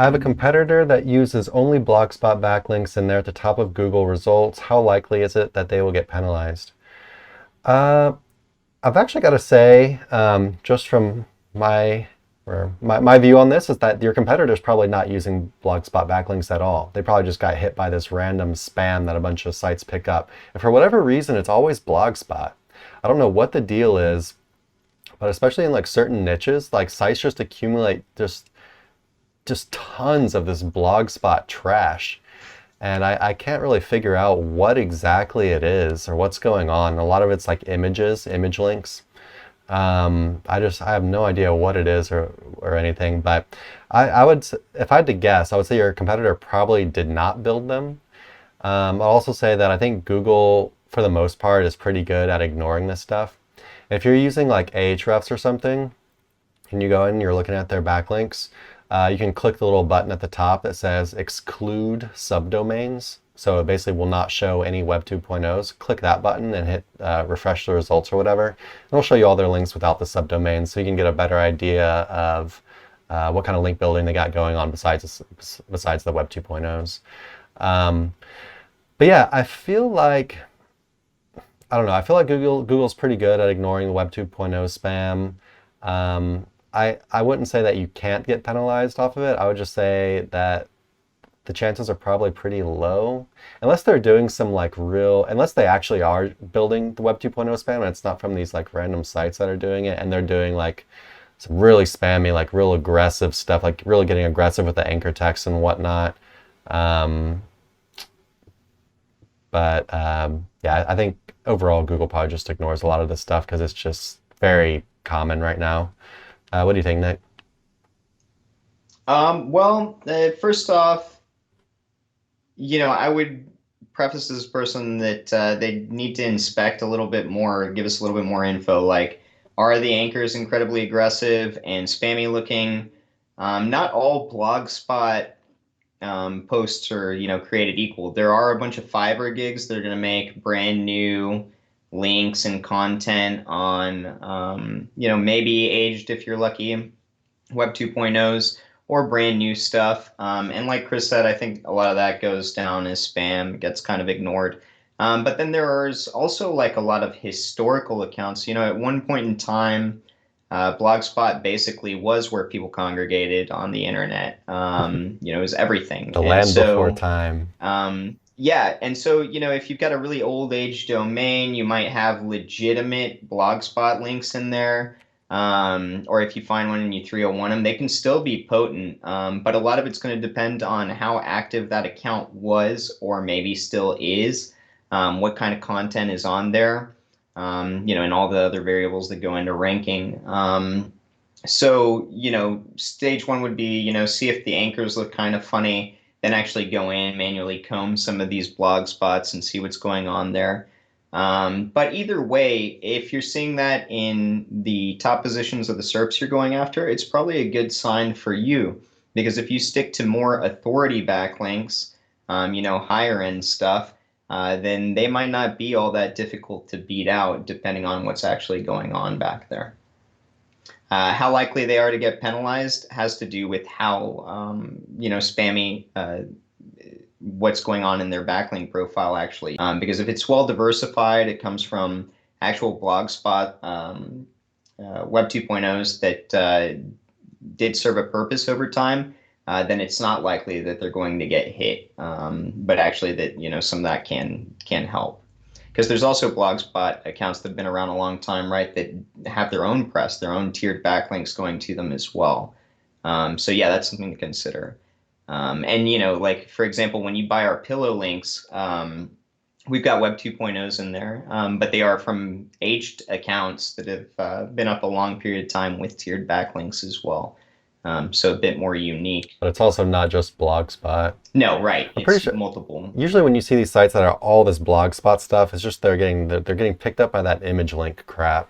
I have a competitor that uses only Blogspot backlinks and they're at the top of Google results. How likely is it that they will get penalized? Uh, I've actually got to say, just from my view on this is that your competitor's probably not using Blogspot backlinks at all. They probably just got hit by this random spam that a bunch of sites pick up. And for whatever reason, it's always Blogspot. I don't know what the deal is, but especially in like certain niches, like sites just accumulate just tons of this Blogspot trash. And I can't really figure out what exactly it is or what's going on. A lot of it's like images, image links. I have no idea what it is or anything, but I would, if I had to guess, I would say your competitor probably did not build them. I'll also say that I think Google, for the most part, is pretty good at ignoring this stuff. If you're using like Ahrefs or something, and you go in and you're looking at their backlinks, you can click the little button at the top that says exclude subdomains. So it basically will not show any Web 2.0s. Click that button and hit refresh the results or whatever. And it'll show you all their links without the subdomains, so you can get a better idea of what kind of link building they got going on besides the Web 2.0s. But yeah, I feel like Google's pretty good at ignoring the Web 2.0 spam. I wouldn't say that you can't get penalized off of it. I would just say that the chances are probably pretty low, unless they're doing some unless they actually are building the Web 2.0 spam and it's not from these like random sites that are doing it, and they're doing like some really spammy, like real aggressive stuff, like really getting aggressive with the anchor text and whatnot. Yeah, I think overall Google probably just ignores a lot of this stuff because it's just very common right now. What do you think, Nick? First off, I would preface this person that they need to inspect a little bit more, give us a little bit more info. Like, are the anchors incredibly aggressive and spammy looking? Not all Blogspot posts are, created equal. There are a bunch of Fiverr gigs that are going to make brand new links and content on, maybe aged if you're lucky, Web 2.0s. Or brand new stuff. And like Chris said, I think a lot of that goes down as spam, gets kind of ignored. But then there's also like a lot of historical accounts. At one point in time, Blogspot basically was where people congregated on the internet. It was everything. The land before time. Yeah, and so, if you've got a really old age domain, you might have legitimate Blogspot links in there. Or if you find one and you 301 them, they can still be potent. But a lot of it's going to depend on how active that account was or maybe still is, what kind of content is on there, and all the other variables that go into ranking. So, stage one would be, see if the anchors look kind of funny, then actually go in, manually comb some of these blog spots and see what's going on there. But either way, if you're seeing that in the top positions of the SERPs you're going after, it's probably a good sign for you. Because if you stick to more authority backlinks, higher end stuff, then they might not be all that difficult to beat out depending on what's actually going on back there. How likely they are to get penalized has to do with how, spammy what's going on in their backlink profile actually. Because if it's well diversified, it comes from actual Blogspot Web 2.0s that did serve a purpose over time, then it's not likely that they're going to get hit. But actually that, some of that can help. Because there's also Blogspot accounts that have been around a long time, right, that have their own press, their own tiered backlinks going to them as well. So yeah, that's something to consider. And, like, for example, when you buy our pillow links, we've got Web 2.0s in there, but they are from aged accounts that have been up a long period of time with tiered backlinks as well. So a bit more unique. But it's also not just Blogspot. No, right. I'm pretty sure multiple. Usually when you see these sites that are all this Blogspot stuff, it's just they're getting picked up by that image link crap.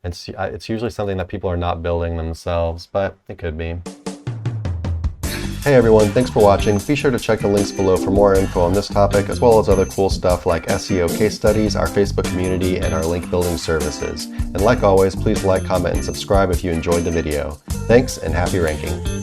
It's usually something that people are not building themselves, but it could be. Hey everyone, thanks for watching. Be sure to check the links below for more info on this topic, as well as other cool stuff like SEO case studies, our Facebook community, and our link building services. And like always, please like, comment, and subscribe if you enjoyed the video. Thanks, and happy ranking.